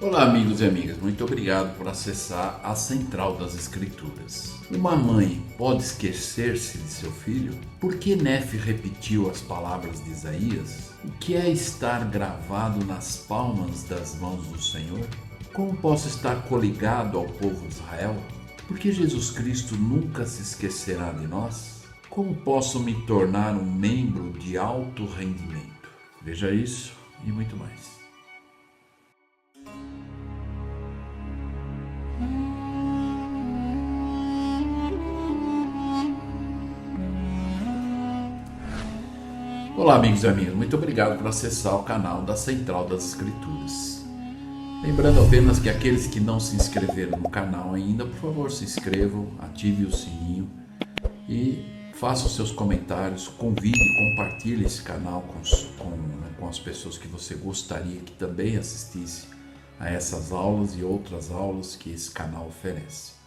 Olá, amigos e amigas, muito obrigado por acessar a Central das Escrituras. Uma mãe pode esquecer-se de seu filho? Por que Nefe repetiu as palavras de Isaías? O que é estar gravado nas palmas das mãos do Senhor? Como posso estar coligado ao povo de Israel? Por que Jesus Cristo nunca se esquecerá de nós? Como posso me tornar um membro de alto rendimento? Veja isso e muito mais. Olá, amigos e amigas, muito obrigado por acessar o canal da Central das Escrituras. Lembrando apenas que aqueles que não se inscreveram no canal ainda, por favor, se inscrevam, ative o sininho e façam seus comentários, convide, compartilhe esse canal com as pessoas que você gostaria que também assistisse a essas aulas e outras aulas que esse canal oferece.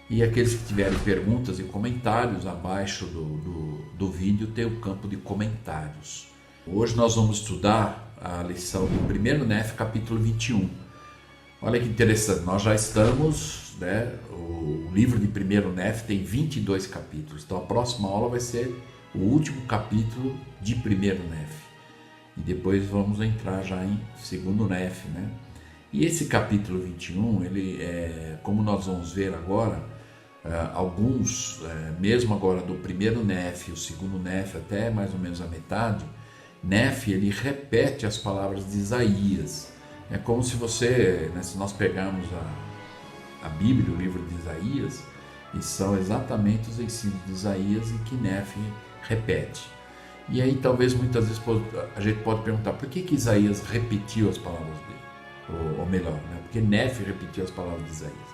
E aqueles que tiverem perguntas e comentários, abaixo do vídeo tem o campo de comentários. Hoje nós vamos estudar a lição do 1º Nefe, capítulo 21. Olha que interessante, nós já estamos, o livro de 1º Nefe tem 22 capítulos. Então a próxima aula vai ser o último capítulo de 1º Nefe. E depois vamos entrar já em 2º Nefe, E esse capítulo 21, ele como nós vamos ver agora, alguns, mesmo agora do 1º Nefe e o 2º Nefe, até mais ou menos a metade, Nefe ele repete as palavras de Isaías. É como se se nós pegarmos a Bíblia, o livro de Isaías, e são exatamente os ensinos de Isaías e que Nefe repete. E aí talvez muitas vezes a gente pode perguntar por que Isaías repetiu as palavras dele? Ou melhor, porque Nefe repetiu as palavras de Isaías.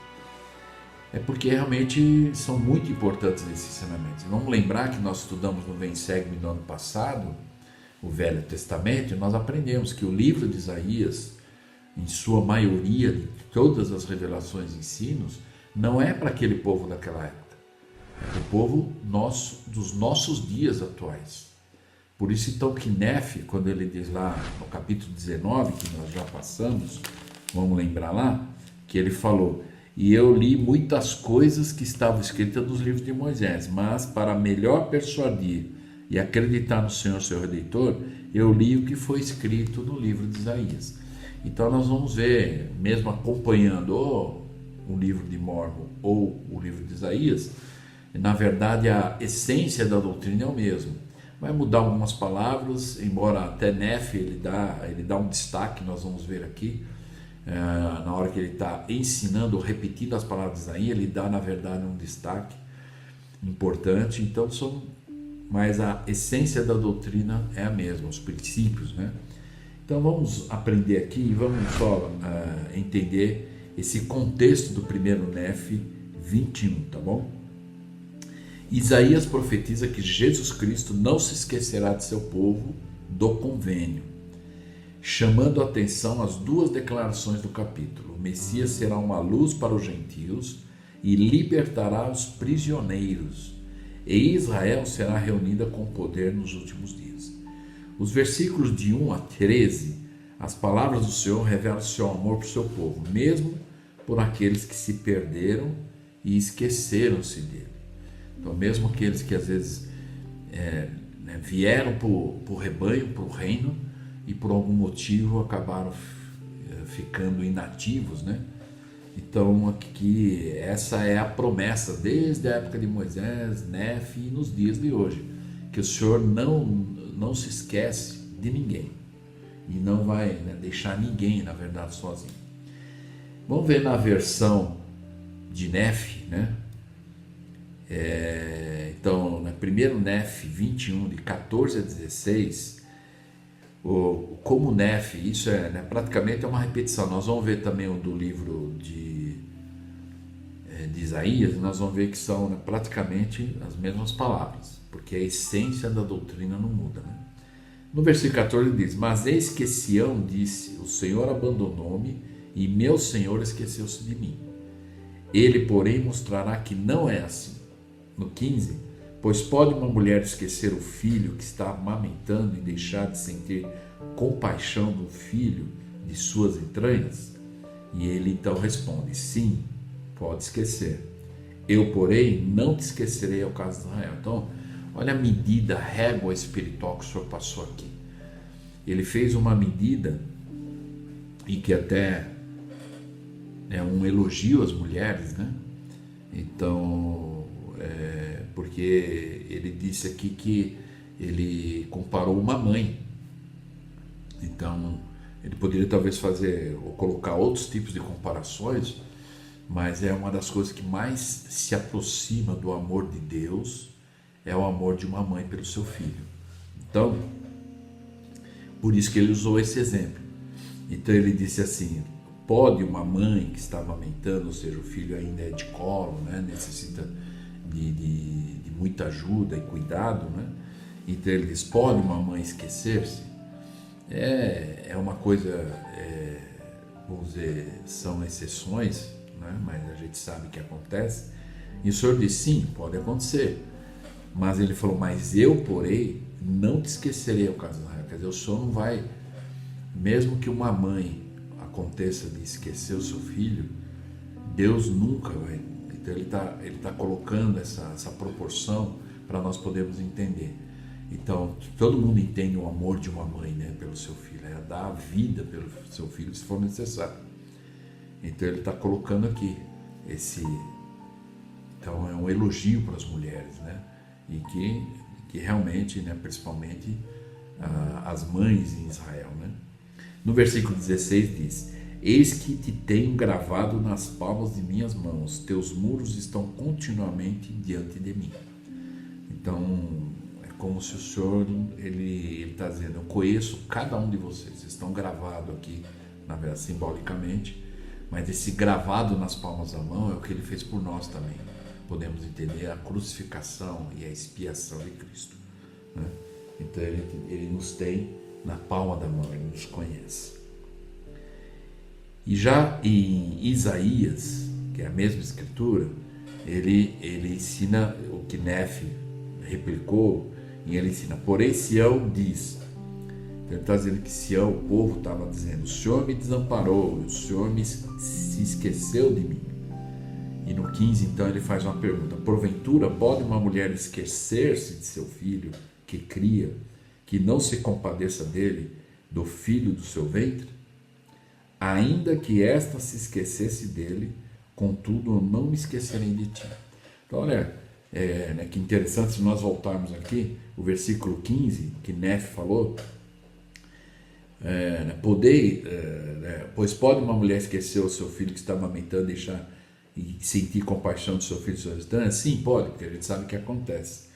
É porque realmente são muito importantes esses ensinamentos. Vamos lembrar que nós estudamos no Vem Segue-me no ano passado, o Velho Testamento, e nós aprendemos que o livro de Isaías, em sua maioria, de todas as revelações e ensinos, não é para aquele povo daquela época. É para o povo dos nossos dias atuais. Por isso então que Nefe, quando ele diz lá no capítulo 19, que nós já passamos, vamos lembrar lá, que ele falou: e eu li muitas coisas que estavam escritas nos livros de Moisés, mas para melhor persuadir e acreditar no Senhor, seu Redentor, eu li o que foi escrito no livro de Isaías. Então nós vamos ver, mesmo acompanhando o livro de Mórmon ou o livro de Isaías, na verdade a essência da doutrina é o mesmo. Vai mudar algumas palavras, embora até Nefe ele dá um destaque, nós vamos ver aqui, na hora que ele está ensinando, repetindo as palavras de Isaías, ele dá na verdade um destaque importante. Então mas a essência da doutrina é a mesma, os princípios, Então vamos aprender aqui e vamos só entender esse contexto do 1º Nefe 21, tá bom? Isaías profetiza que Jesus Cristo não se esquecerá de seu povo do convênio, chamando a atenção às duas declarações do capítulo. O Messias será uma luz para os gentios e libertará os prisioneiros, e Israel será reunida com poder nos últimos dias. Os versículos de 1 a 13, as palavras do Senhor revelam seu amor por seu povo, mesmo por aqueles que se perderam e esqueceram-se dele. Então, mesmo aqueles que às vezes vieram para o rebanho, para o reino, e por algum motivo acabaram ficando inativos, Então, aqui, essa é a promessa desde a época de Moisés, Nefe e nos dias de hoje, que o Senhor não se esquece de ninguém e não vai deixar ninguém, na verdade, sozinho. Vamos ver na versão de Nefe, Então, no 1º Nefe 21, de 14 a 16, como Nefe, isso praticamente é uma repetição. Nós vamos ver também o do livro de Isaías, nós vamos ver que são praticamente as mesmas palavras, porque a essência da doutrina não muda. No versículo 14 ele diz: mas eis que Sião disse, o Senhor abandonou-me e meu Senhor esqueceu-se de mim. Ele, porém, mostrará que não é assim. No 15, pois pode uma mulher esquecer o filho que está amamentando e deixar de sentir compaixão do filho de suas entranhas? E ele então responde: sim, pode esquecer. Eu, porém, não te esquecerei ao caso de Israel. Então, olha a medida, a régua espiritual que o Senhor passou aqui. Ele fez uma medida, e que até é um elogio às mulheres, né? Então, porque ele disse aqui que ele comparou uma mãe. Então, ele poderia talvez fazer ou colocar outros tipos de comparações, mas é uma das coisas que mais se aproxima do amor de Deus, é o amor de uma mãe pelo seu filho. Então, por isso que ele usou esse exemplo. Então ele disse assim: pode uma mãe que está amamentando, ou seja, o filho ainda é de colo, né, necessita de muita ajuda e cuidado, né? Então ele diz: pode uma mãe esquecer-se? É uma coisa, vamos dizer, são exceções, né? Mas a gente sabe que acontece. E o Senhor disse: sim, pode acontecer. Mas ele falou: mas eu, porém, não te esquecerei ao caso de Israel. Quer dizer, o Senhor não vai, mesmo que uma mãe aconteça de esquecer o seu filho, Deus nunca vai. Então ele tá colocando essa proporção para nós podermos entender. Então, todo mundo entende o amor de uma mãe, né, pelo seu filho, é dar a vida pelo seu filho se for necessário. Então ele está colocando aqui então é um elogio para as mulheres, né, e que realmente, né, principalmente as mães em Israel, né. No versículo 16 diz: eis que te tenho gravado nas palmas de minhas mãos, teus muros estão continuamente diante de mim. Então, como se o Senhor, ele está dizendo: eu conheço cada um de vocês estão gravados aqui, na verdade, simbolicamente, mas esse gravado nas palmas da mão é o que ele fez por nós também. Podemos entender a crucificação e a expiação de Cristo, né? Então ele nos tem na palma da mão, ele nos conhece. E já em Isaías, que é a mesma escritura, ele ensina o que Nefe replicou, e ele ensina: porém Sião diz. Então ele está dizendo que Sião, o povo, estava dizendo: o Senhor me desamparou, o Senhor se esqueceu de mim. E no 15, então, ele faz uma pergunta: porventura pode uma mulher esquecer-se de seu filho que cria, que não se compadeça dele, do filho do seu ventre? Ainda que esta se esquecesse dele, contudo eu não me esquecerei de ti. Então, olha, né, que interessante, se nós voltarmos aqui, o versículo 15, que Nefe falou, pois pode uma mulher esquecer o seu filho que está amamentando, deixar e sentir compaixão do seu filho de sua distância? Sim, pode, porque a gente sabe que acontece.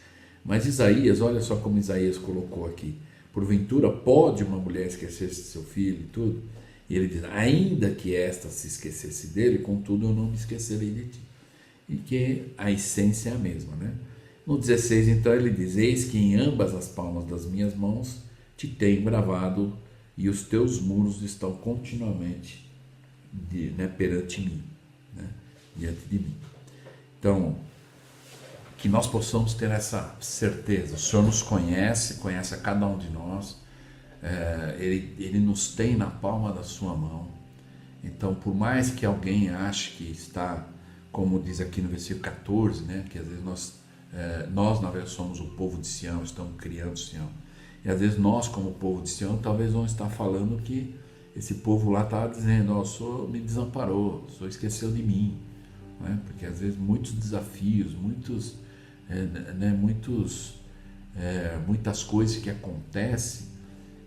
Mas Isaías, olha só como Isaías colocou aqui: porventura pode uma mulher esquecer-se de seu filho e tudo? E ele diz: ainda que esta se esquecesse dele, contudo eu não me esquecerei de ti. E que a essência é a mesma, né? No 16, então, ele diz: eis que em ambas as palmas das minhas mãos te tenho gravado, e os teus muros estão continuamente perante mim, né? Diante de mim. Então, que nós possamos ter essa certeza: o Senhor nos conhece a cada um de nós, ele nos tem na palma da sua mão. Então, por mais que alguém ache que está, como diz aqui no versículo 14, né, que às vezes nós na verdade somos o povo de Sião, estamos criando Sião, e às vezes nós, como povo de Sião, talvez vamos estar falando que esse povo lá está dizendo: o Senhor me desamparou, o Senhor esqueceu de mim, né? Porque às vezes muitos desafios, muitas coisas que acontecem,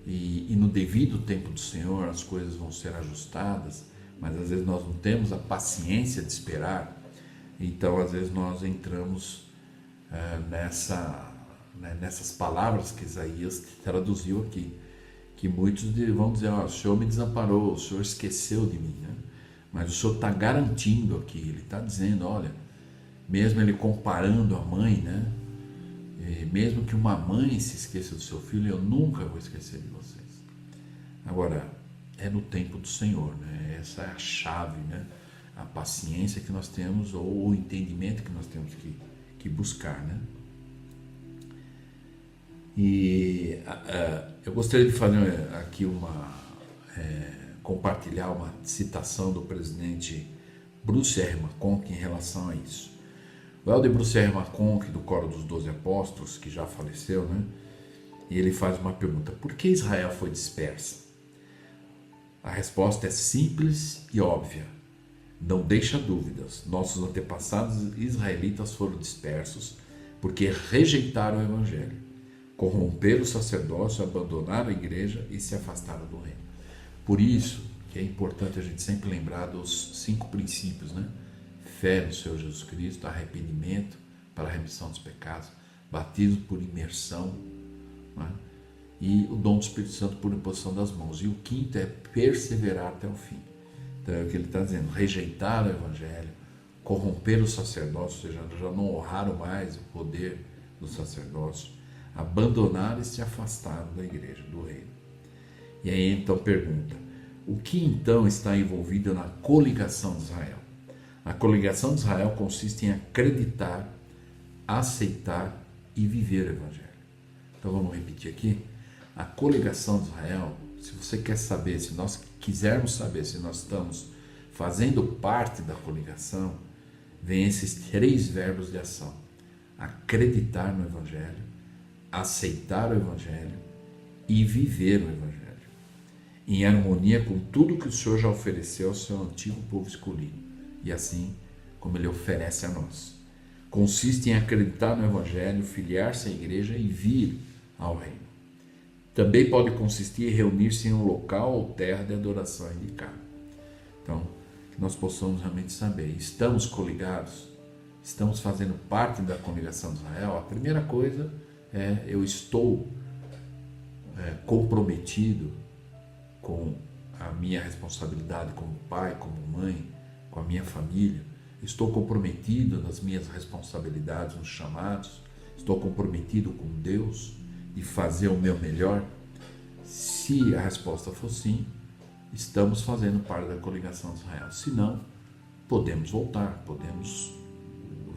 e no devido tempo do Senhor as coisas vão ser ajustadas, mas às vezes nós não temos a paciência de esperar. Então às vezes nós entramos nessas palavras que Isaías traduziu aqui, que muitos vão dizer: o Senhor me desamparou, o Senhor esqueceu de mim, né? Mas o Senhor está garantindo aqui, ele está dizendo: olha, mesmo ele comparando a mãe, né? Mesmo que uma mãe se esqueça do seu filho, eu nunca vou esquecer de vocês. Agora, é no tempo do Senhor, né? Essa é a chave, né? A paciência que nós temos, ou o entendimento que nós temos que buscar, né? E eu gostaria de fazer aqui compartilhar uma citação do presidente Bruce R. McConkie em relação a isso. O Elder Bruce R. McConkie, do Coro dos 12 Apóstolos, que já faleceu, né? E ele faz uma pergunta: por que Israel foi dispersa? A resposta é simples e óbvia. Não deixa dúvidas. Nossos antepassados israelitas foram dispersos porque rejeitaram o Evangelho, corromperam o sacerdócio, abandonaram a igreja e se afastaram do reino. Por isso que é importante a gente sempre lembrar dos 5 princípios, né? Fé no Senhor Jesus Cristo, arrependimento para a remissão dos pecados, batismo por imersão, né? E o dom do Espírito Santo por imposição das mãos. E o 5º é perseverar até o fim. Então é o que ele está dizendo: rejeitar o Evangelho, corromper o sacerdócio, ou seja, já não honraram mais o poder do sacerdócio, abandonaram e se afastaram da igreja, do reino. E aí então pergunta: o que então está envolvido na coligação de Israel? A coligação de Israel consiste em acreditar, aceitar e viver o Evangelho. Então vamos repetir aqui. A coligação de Israel, se você quer saber, se nós quisermos saber se nós estamos fazendo parte da coligação, vem esses 3 verbos de ação: acreditar no Evangelho, aceitar o Evangelho e viver o Evangelho, em harmonia com tudo que o Senhor já ofereceu ao seu antigo povo escolhido, e assim como ele oferece a nós. Consiste em acreditar no Evangelho, filiar-se à igreja e vir ao reino. Também pode consistir em reunir-se em um local ou terra de adoração indicado. Então, que nós possamos realmente saber: estamos coligados? Estamos fazendo parte da coligação de Israel? A primeira coisa é: eu estou comprometido com a minha responsabilidade como pai, como mãe, com a minha família. Estou comprometido nas minhas responsabilidades, nos chamados. Estou comprometido com Deus de fazer o meu melhor. Se a resposta for sim, estamos fazendo parte da coligação de Israel. Se não, podemos voltar, podemos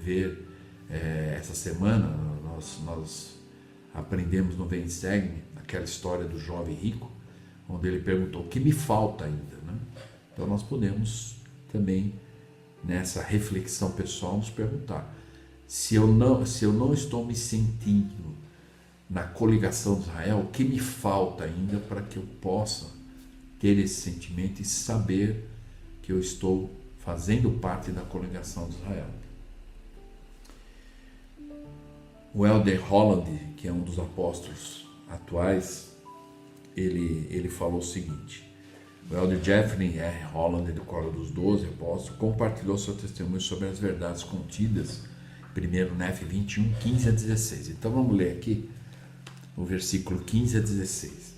ver. Essa semana nós aprendemos no Vem e Segue-me aquela história do jovem rico, onde ele perguntou: o que me falta ainda, né? Então nós podemos também, nessa reflexão pessoal, nos perguntar: se eu não estou me sentindo na coligação de Israel, o que me falta ainda para que eu possa ter esse sentimento e saber que eu estou fazendo parte da coligação de Israel? O Elder Holland, que é um dos apóstolos atuais, ele falou o seguinte: o Elder Jeffrey R. Holland, do Coro dos 12 Apóstolos, compartilhou seu testemunho sobre as verdades contidas em 1 Nef 21, 15 a 16. Então vamos ler aqui o versículo 15 a 16.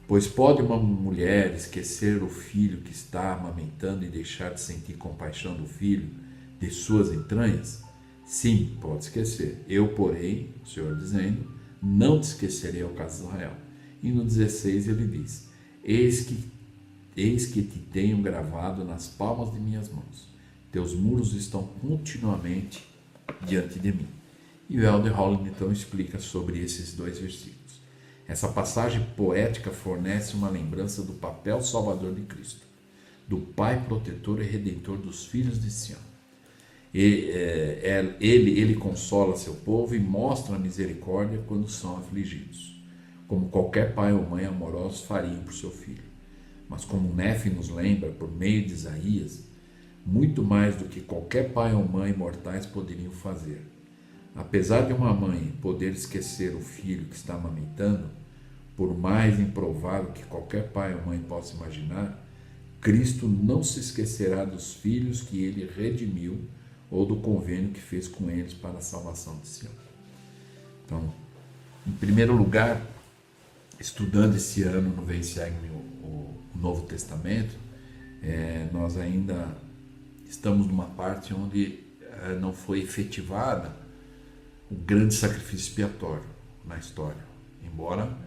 Pois pode uma mulher esquecer o filho que está amamentando e deixar de sentir compaixão do filho de suas entranhas? Sim, pode esquecer. Eu, porém, o Senhor dizendo, não te esquecerei ao caso de Israel. E no 16 ele diz: Eis que te tenho gravado nas palmas de minhas mãos. Teus muros estão continuamente diante de mim. E o Elder Holland então explica sobre esses 2 versículos. Essa passagem poética fornece uma lembrança do papel salvador de Cristo, do Pai protetor e redentor dos filhos de Sião. Ele consola seu povo e mostra a misericórdia quando são afligidos, como qualquer pai ou mãe amorosos fariam por seu filho. Mas como Nef nos lembra, por meio de Isaías, muito mais do que qualquer pai ou mãe mortais poderiam fazer. Apesar de uma mãe poder esquecer o filho que está amamentando, por mais improvável que qualquer pai ou mãe possa imaginar, Cristo não se esquecerá dos filhos que ele redimiu ou do convênio que fez com eles para a salvação de Sião. Então, em primeiro lugar, estudando esse ano no Vem Segue-me o Novo Testamento, nós ainda estamos numa parte onde não foi efetivada o grande sacrifício expiatório na história, embora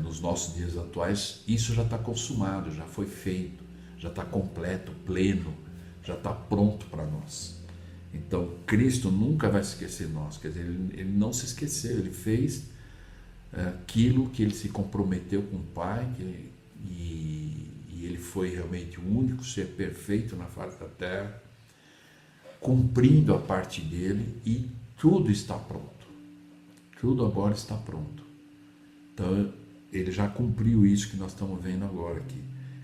nos nossos dias atuais isso já está consumado, já foi feito, já está completo, pleno, já está pronto para nós. Então Cristo nunca vai se esquecer de nós, quer dizer, ele não se esqueceu, ele fez aquilo que ele se comprometeu com o Pai, e e ele foi realmente o único ser perfeito na face da terra, cumprindo a parte dele, e tudo está pronto. Tudo agora está pronto. Então, ele já cumpriu isso que nós estamos vendo agora aqui.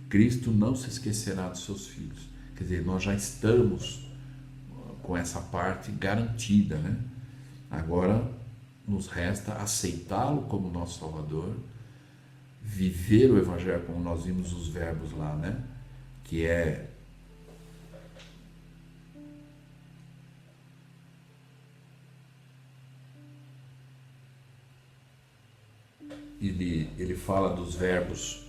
Cristo não se esquecerá dos seus filhos. Quer dizer, nós já estamos com essa parte garantida, né? Agora nos resta aceitá-lo como nosso Salvador, viver o Evangelho como nós vimos os verbos lá, né? Que é ele fala dos verbos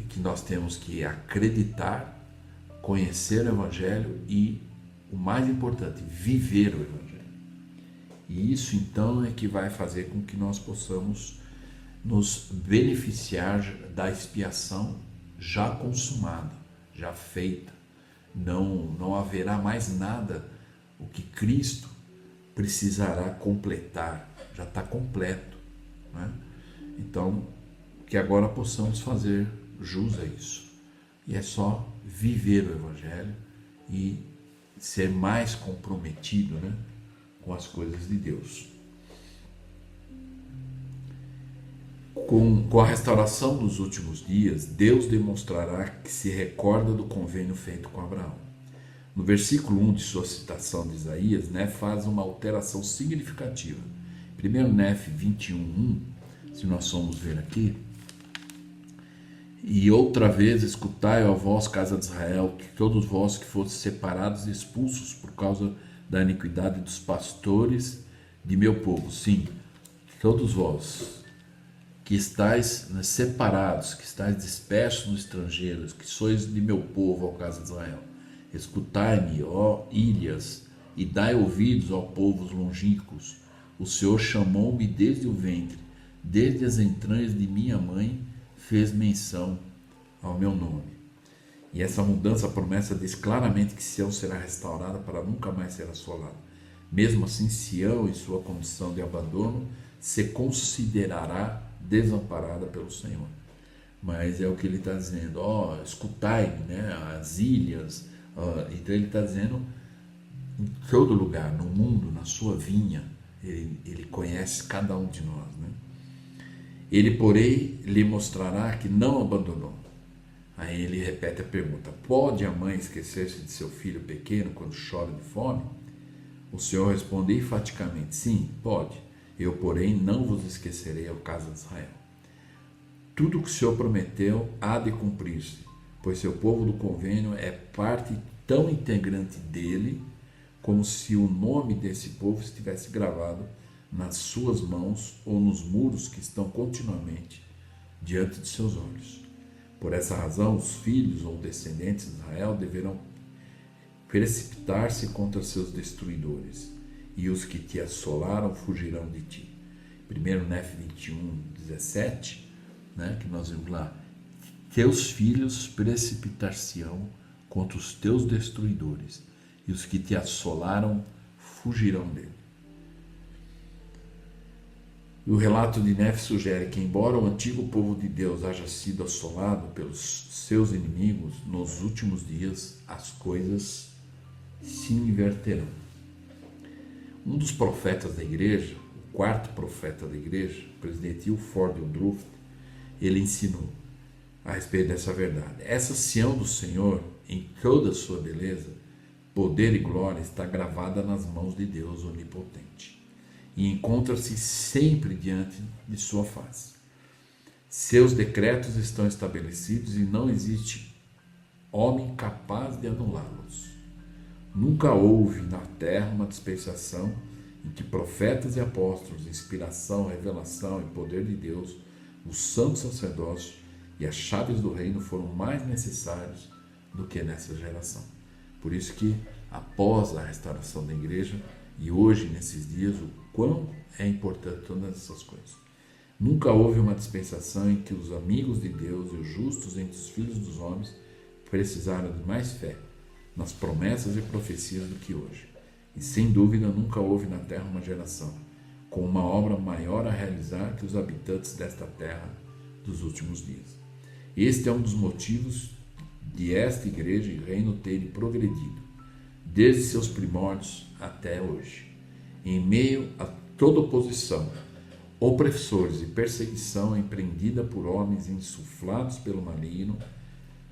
que nós temos que acreditar, conhecer o Evangelho e, o mais importante, viver o Evangelho. E isso então é que vai fazer com que nós possamos nos beneficiar da expiação já consumada, já feita. Não haverá mais nada o que Cristo precisará completar, já está completo, né? Então, que agora possamos fazer jus a isso. E é só viver o Evangelho e ser mais comprometido, né, com as coisas de Deus. Com a restauração dos últimos dias, Deus demonstrará que se recorda do convênio feito com Abraão. No versículo 1 de sua citação de Isaías, Nef faz uma alteração significativa. Primeiro, Nef 21:1, se nós formos ver aqui: e outra vez escutai, ó vós, casa de Israel, que todos vós que fostes separados e expulsos por causa da iniquidade dos pastores de meu povo. Sim, todos vós que estáis separados, que estáis dispersos no estrangeiro, que sois de meu povo, ó casa de Israel. Escutai-me, ó ilhas, e dai ouvidos, ó povos longínquos. O Senhor chamou-me desde o ventre, desde as entranhas de minha mãe, fez menção ao meu nome. E essa mudança, a promessa diz claramente que Sião será restaurada para nunca mais ser assolada. Mesmo assim, Sião, em sua condição de abandono, se considerará desamparada pelo Senhor. Mas é o que ele está dizendo: ó, escutai-me, né, as ilhas. Então ele está dizendo, em todo lugar, no mundo, na sua vinha, ele conhece cada um de nós, né? Ele, porém, lhe mostrará que não abandonou. Aí ele repete a pergunta: pode a mãe esquecer-se de seu filho pequeno quando chora de fome? O Senhor responde enfaticamente: sim, pode. Eu, porém, não vos esquecerei, ao casa de Israel. Tudo que o Senhor prometeu há de cumprir-se, pois seu povo do convênio é parte tão integrante dele, como se o nome desse povo estivesse gravado nas suas mãos ou nos muros que estão continuamente diante de seus olhos. Por essa razão, os filhos ou descendentes de Israel deverão precipitar-se contra seus destruidores, e os que te assolaram fugirão de ti. 1 Nef 21:17, né, que nós vimos lá: teus filhos precipitar-se-ão contra os teus destruidores, e os que te assolaram fugirão dele. E o relato de Nef sugere que, embora o antigo povo de Deus haja sido assolado pelos seus inimigos, nos últimos dias as coisas se inverterão. Um dos profetas da igreja, o quarto profeta da igreja, o presidente Ilford Woodruff, ele ensinou a respeito dessa verdade. Essa Sião do Senhor, em toda a sua beleza, poder e glória, está gravada nas mãos de Deus onipotente e encontra-se sempre diante de sua face. Seus decretos estão estabelecidos e não existe homem capaz de anulá-los. Nunca houve na terra uma dispensação em que profetas e apóstolos, inspiração, revelação e poder de Deus, o santo sacerdócio e as chaves do reino foram mais necessários do que nessa geração. Por isso que, após a restauração da igreja, e hoje, nesses dias, o quão é importante todas essas coisas. Nunca houve uma dispensação em que os amigos de Deus e os justos entre os filhos dos homens precisaram de mais fé nas promessas e profecias do que hoje. E sem dúvida nunca houve na terra uma geração com uma obra maior a realizar que os habitantes desta terra dos últimos dias. Este é um dos motivos de esta igreja e reino terem progredido, desde seus primórdios até hoje, em meio a toda oposição, opressores e perseguição empreendida por homens insuflados pelo maligno,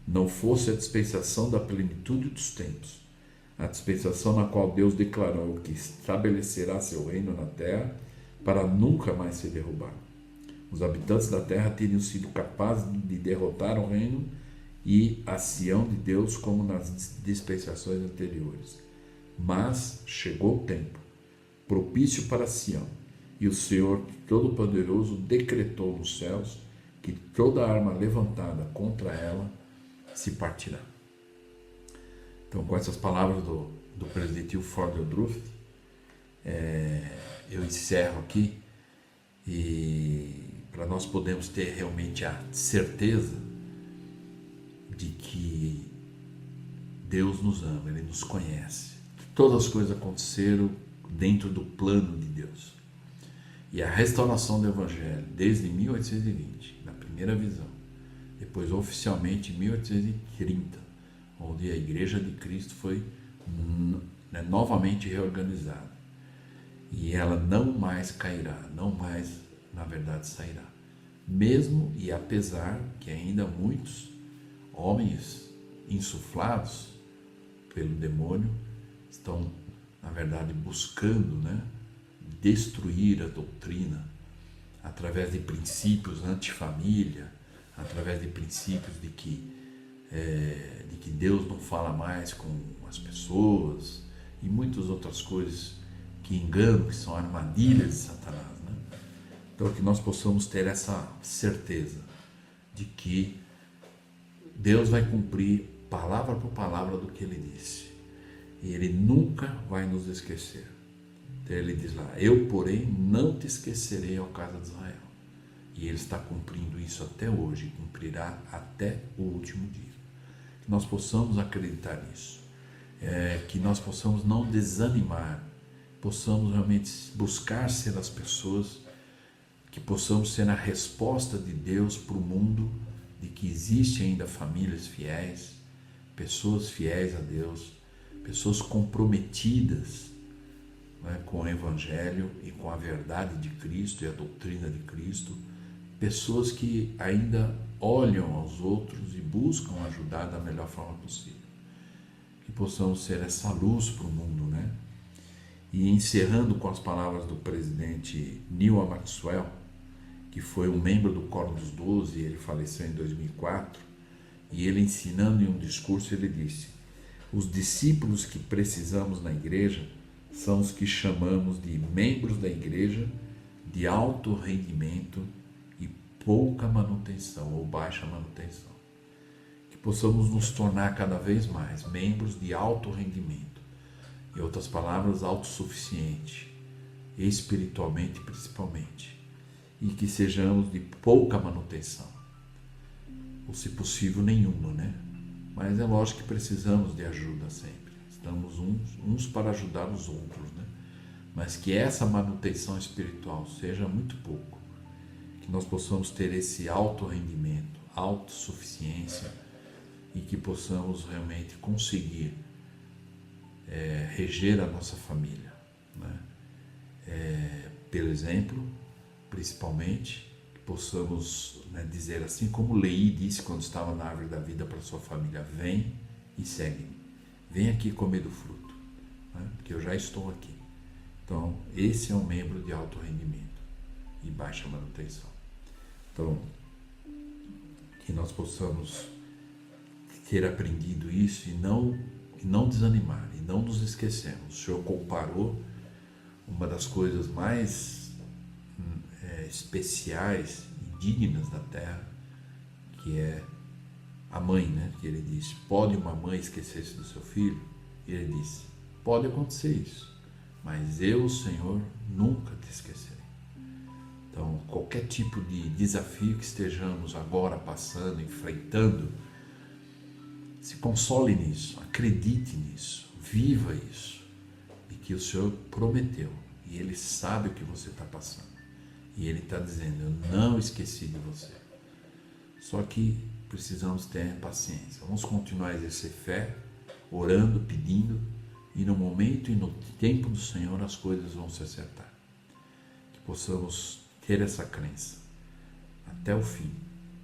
não fosse a dispensação da plenitude dos tempos, a dispensação na qual Deus declarou que estabelecerá seu reino na terra para nunca mais ser derrubado. Os habitantes da terra teriam sido capazes de derrotar o reino e a Sião de Deus como nas dispensações anteriores. Mas chegou o tempo propício para Sião, e o Senhor Todo-Poderoso decretou nos céus que toda arma levantada contra ela se partirá. Então, com essas palavras do presidente Ilford Woodruff, eu encerro aqui, e para nós podermos ter realmente a certeza de que Deus nos ama, Ele nos conhece. Todas as coisas aconteceram dentro do plano de Deus. E a restauração do Evangelho, desde 1820, na primeira visão, depois oficialmente em 1830, onde a Igreja de Cristo foi novamente reorganizada. E ela não mais cairá, não mais, na verdade, sairá. Mesmo e apesar que ainda muitos homens insuflados pelo demônio estão, na verdade, buscando, destruir a doutrina através de princípios antifamília, através de princípios de que Deus não fala mais com as pessoas e muitas outras coisas que enganam, que são armadilhas de Satanás. Então, que nós possamos ter essa certeza de que Deus vai cumprir palavra por palavra do que Ele disse. E Ele nunca vai nos esquecer. Então Ele diz lá: eu, porém, não te esquecerei, ó casa de Israel. E Ele está cumprindo isso até hoje, e cumprirá até o último dia. Que nós possamos acreditar nisso. Que nós possamos não desanimar, possamos realmente buscar ser as pessoas, que possamos ser a resposta de Deus para o mundo, de que existe ainda famílias fiéis, pessoas fiéis a Deus, pessoas comprometidas com o Evangelho e com a verdade de Cristo e a doutrina de Cristo, pessoas que ainda olham aos outros e buscam ajudar da melhor forma possível. Que possamos ser essa luz para o mundo, E encerrando com as palavras do presidente Neil Maxwell, que foi um membro do Quórum dos 12, ele faleceu em 2004, e ele ensinando em um discurso, ele disse: os discípulos que precisamos na igreja são os que chamamos de membros da igreja de alto rendimento e pouca manutenção ou baixa manutenção. Que possamos nos tornar cada vez mais membros de alto rendimento, em outras palavras, autossuficiente, espiritualmente principalmente, e que sejamos de pouca manutenção, ou se possível nenhuma, Mas é lógico que precisamos de ajuda sempre, estamos uns para ajudar os outros, Mas que essa manutenção espiritual seja muito pouco, que nós possamos ter esse alto rendimento, autossuficiência, e que possamos realmente conseguir reger a nossa família, pelo exemplo, principalmente, que possamos dizer assim como Leí disse quando estava na árvore da vida para sua família: vem e segue-me, vem aqui comer do fruto, porque eu já estou aqui. Então, esse é um membro de alto rendimento e baixa manutenção. Então, que nós possamos ter aprendido isso e não desanimar, e não nos esquecermos. O Senhor comparou uma das coisas mais especiais e dignas da terra, que é a mãe, que ele disse: pode uma mãe esquecer-se do seu filho? E ele disse: pode acontecer isso, mas eu, Senhor, nunca te esquecerei. Então, qualquer tipo de desafio que estejamos agora passando, enfrentando, se console nisso, acredite nisso, viva isso, e que o Senhor prometeu, e Ele sabe o que você está passando, e Ele está dizendo: eu não esqueci de você. Só que precisamos ter paciência. Vamos continuar a exercer fé, orando, pedindo, e no momento e no tempo do Senhor as coisas vão se acertar. Que possamos ter essa crença até o fim,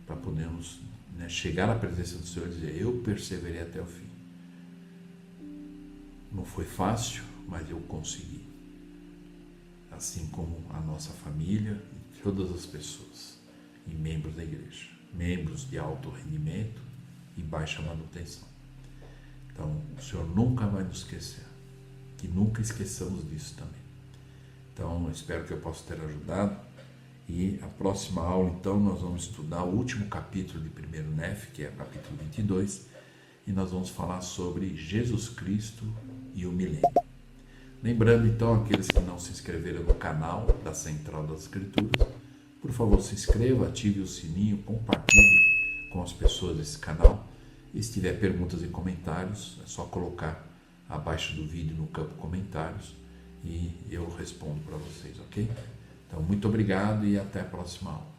para podermos chegar à presença do Senhor e dizer: eu perseverei até o fim. Não foi fácil, mas eu consegui. Assim como a nossa família e todas as pessoas e membros da igreja, membros de alto rendimento e baixa manutenção. Então, o Senhor nunca vai nos esquecer, que nunca esqueçamos disso também. Então, eu espero que eu possa ter ajudado, e a próxima aula, então, nós vamos estudar o último capítulo de 1 Nef, que é o capítulo 22, e nós vamos falar sobre Jesus Cristo e o milênio. Lembrando, então, aqueles que não se inscreveram no canal da Central das Escrituras, por favor, se inscreva, ative o sininho, compartilhe com as pessoas desse canal. E se tiver perguntas e comentários, é só colocar abaixo do vídeo no campo comentários e eu respondo para vocês, ok? Então, muito obrigado e até a próxima aula.